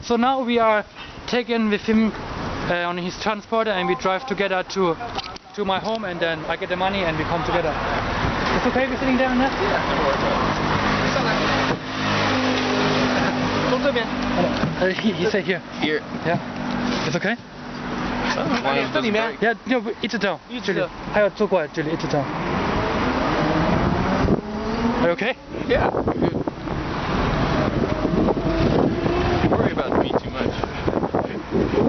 So now we are taken with him on his transporter and we drive together to my home, and then I get the money and we come together. It's okay we're sitting down there? He said here. Here. Yeah. It's okay? 这里面 Yeah, no, 一直走，这里，还要坐过来，这里一直走。Are you okay? Yeah. You worry about me too much.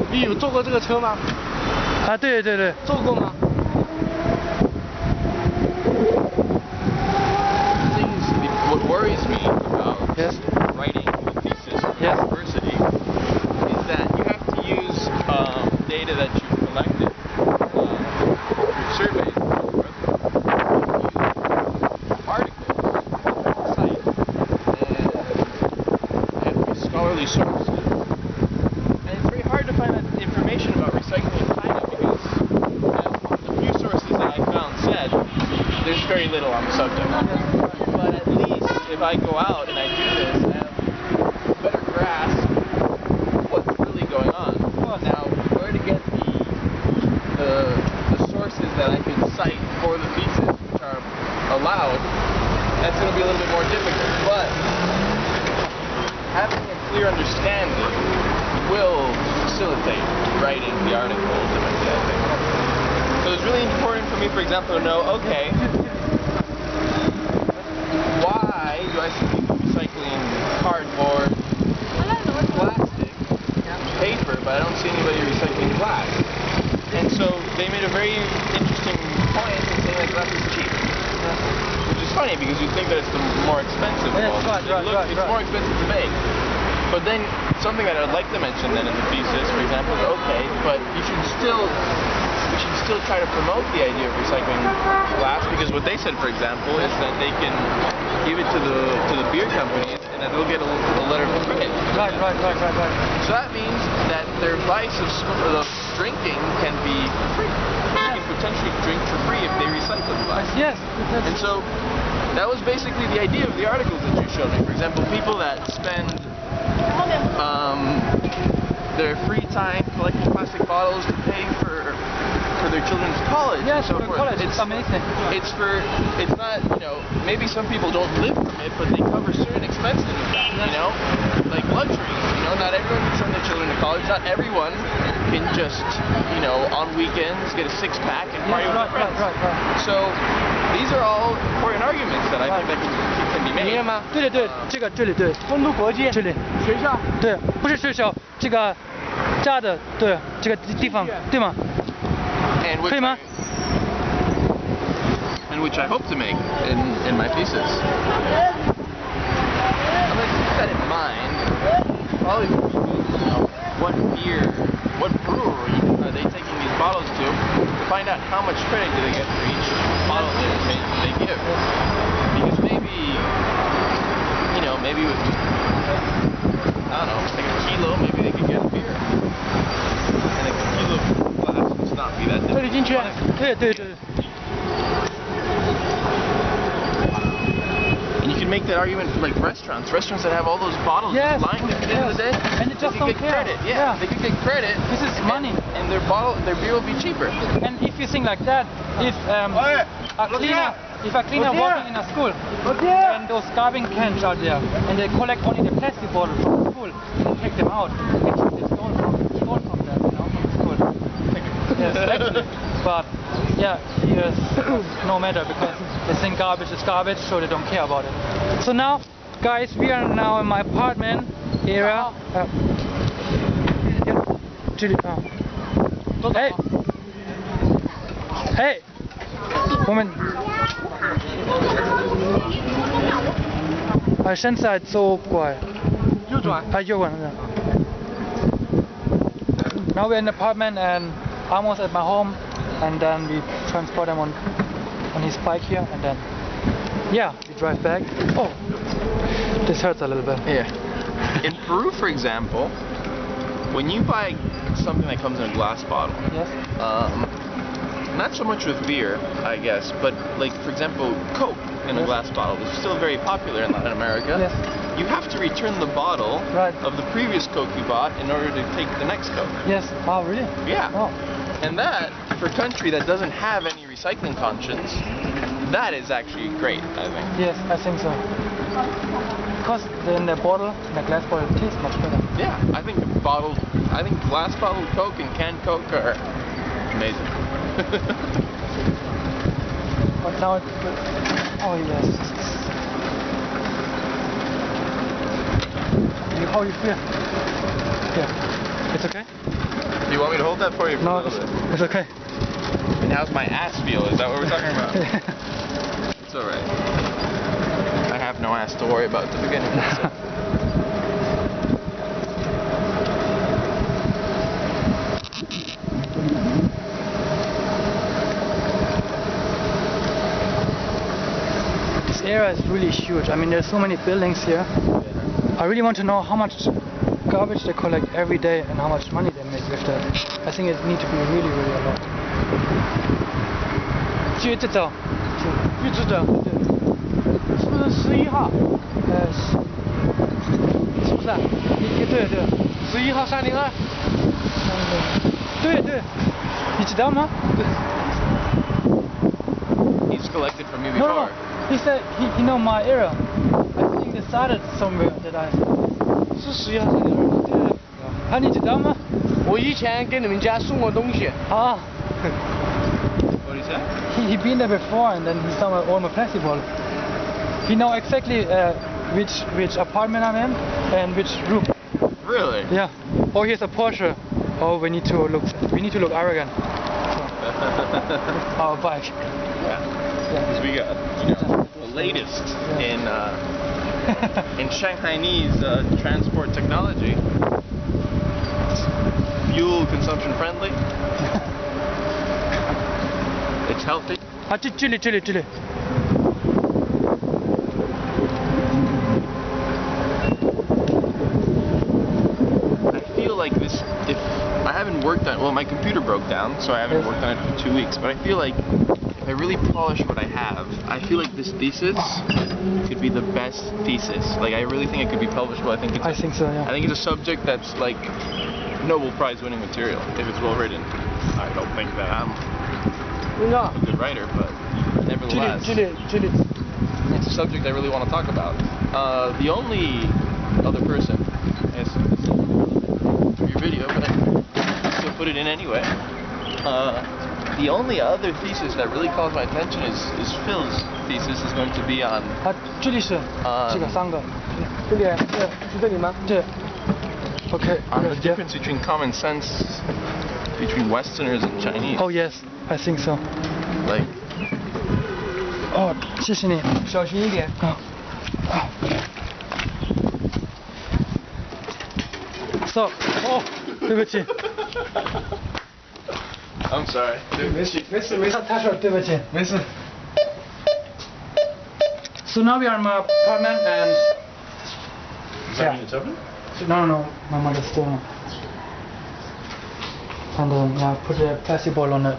你有坐过这个车吗？啊，对对对。坐过吗？ What worries me about writing the thesis for university is that you have to use data that you've collected through surveys and articles on the site, and scholarly sources. And it's very hard to find that information about recycling in China because, as the few sources that I found said, there's very little on the subject. But at least if I go out and I do this, I have a better grasp of what's really going on. Now, where to get the sources that I can cite for the thesis, which are allowed, that's going to be a little bit more difficult. But having a clear understanding will facilitate writing the articles eventually, I think. So it's really important for me, for example, to know, okay, why do I see people recycling cardboard, plastic, paper, but I don't see anybody recycling glass? And so they made a very interesting point in saying that glass is cheap. Which is funny because you think that it's the more expensive of all. It's more expensive to make. But then something that I'd like to mention then in the thesis, for example, is okay, but we should still try to promote the idea of recycling glass, because what they said, for example, is that they can give it to the beer companies and that they'll get a letter of credit. Right. So that means that their vice of drinking can be free. They can potentially drink for free if they recycle glass. Yes. And so that was basically the idea of the articles that you showed me. For example, people that spend their free time collecting plastic bottles to pay for their children's college. Yes, and so for forth. college. It's amazing. It's not, maybe some people don't live from it, but they cover certain expenses with that, like luxuries. Not everyone can send their children to college. Not everyone can just, on weekends get a six-pack and party with their friends. Right. So these are all important arguments that I think that can be made. 对，这里对，丰都国际这里学校，对，不是学校，这个家的对这个地方对吗？ 可以吗？ And which I hope to make in my thesis. I'm going to keep that in mind. Probably, what brewery are they taking these bottles to find out how much credit do they get for each bottle they give. Because maybe with, I don't know, like a kilo, maybe they could get a beer. And a kilo of glass must not be that difficult. 这里进去，对。 And you can make that argument for like restaurants that have all those bottles lying there at the end of the day. And they just don't get credit. Yeah, they can get credit. This is money. And their beer will be cheaper. And if you think like that, if a cleaner working in a school, and those garbage cans are there, and they collect only the plastic bottle from the school and take them out, actually they stole from them, from the school. Yes, actually. But yeah, yes, no matter, because they think garbage is garbage, so they don't care about it. So now, guys, we are now in my apartment area. Hey, Moment. 现在走过来。右转。右转。Now we're in the apartment and almost at my home, and then we transport him on his bike here, and then we drive back. Oh, this hurts a little bit. Yeah. In Peru, for example, when you buy something that comes in a glass bottle, not so much with beer, I guess, but like, for example, Coke in a glass bottle is still very popular in Latin America. Yes. you have to return the bottle Right. of the previous Coke you bought in order to take the next Coke. Yes. Oh, really? Yeah. Oh. And that, for a country that doesn't have any recycling conscience, that is actually great, I think. Yes, I think so. Because in the bottle, the glass bottle, tastes much better. Yeah, I think glass bottled Coke and canned Coke are amazing. But now it's good. Oh yes. How you feel? Yeah. It's okay? Do you want me to hold that for you for No, a little bit? it's okay. And how's my ass feel? Is that what we're talking about? It's alright. I have no ass to worry about at the beginning. So. This area is really huge. I mean, there's so many buildings here. I really want to know how much garbage they collect every day and how much money they make with that. I think it needs to be really, really a lot. 继续走，一直走，是不是11号？是不是啊？对对，11号302。对对，你知道吗？ He's collected from you No, before. no. He said he know my area. I think they started somewhere that I. 是11号302。对对。啊，你知道吗？我以前给你们家送过东西。啊。What did he say? He been there before and then he saw all my plastic bottle. He know exactly which apartment I'm in and which room. Really? Yeah. Oh, here's a Porsche. Oh, we need to look arrogant. Our bike. Yeah. Because we got the latest in Shanghainese transport technology. Fuel consumption friendly. It's healthy. 啊，这里。I feel like this, if I haven't worked on, well, my computer broke down, so I haven't worked on it for 2 weeks, but I feel like if I really polish what I have, I feel like this thesis could be the best thesis. Like, I really think it could be publishable. I think so, yeah. I think it's a subject that's like Nobel Prize winning material, if it's well written. I don't think that I'm a good writer, but nevertheless, it's a subject I really want to talk about. The only other person, yes, for your video, but I still put it in anyway. The only other thesis that really calls my attention is Phil's thesis is going to be on. 啊，这里是这个3个，这里是这里吗？对。Okay. On the difference between common sense between Westerners and Chinese. Oh yes, I think so. Like. 哦，谢谢你。小心一点。啊。So， 哦，对不起。I'm sorry. 没事。他说对不起。没事。 So now we are in my apartment and. Does that mean it's open? No, my mother's still. And then yeah, put a plastic ball on it.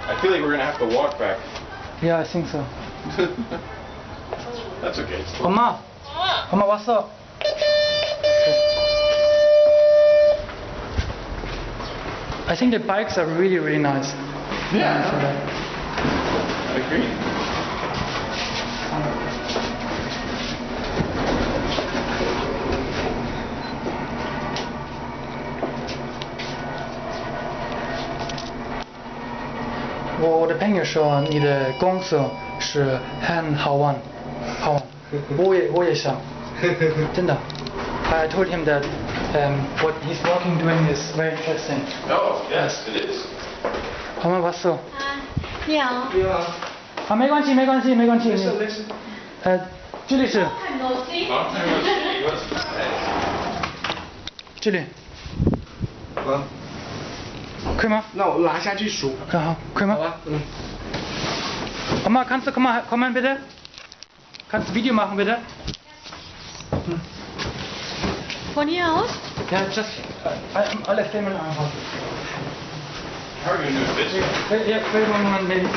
I feel like we're gonna have to walk back. Yeah, I think so. That's okay. 엄마, 왔어. I think the bikes are really, really nice. Yeah. I agree.我的朋友说你的公司是很好玩，我也想，真的。I told him that what he's working doing is very interesting. Oh, yes, it is. 好吗，왔어。你好。你好。啊，没关系。没事。这里是。这里。啊。可以吗？那我拿下去数。好，可以吗？好吧。Mama, kannst du kommen bitte? Kannst du Video machen bitte? Von hier aus? Ja, just alle filmen einfach. How are you gonna do this? Wait one moment, maybe.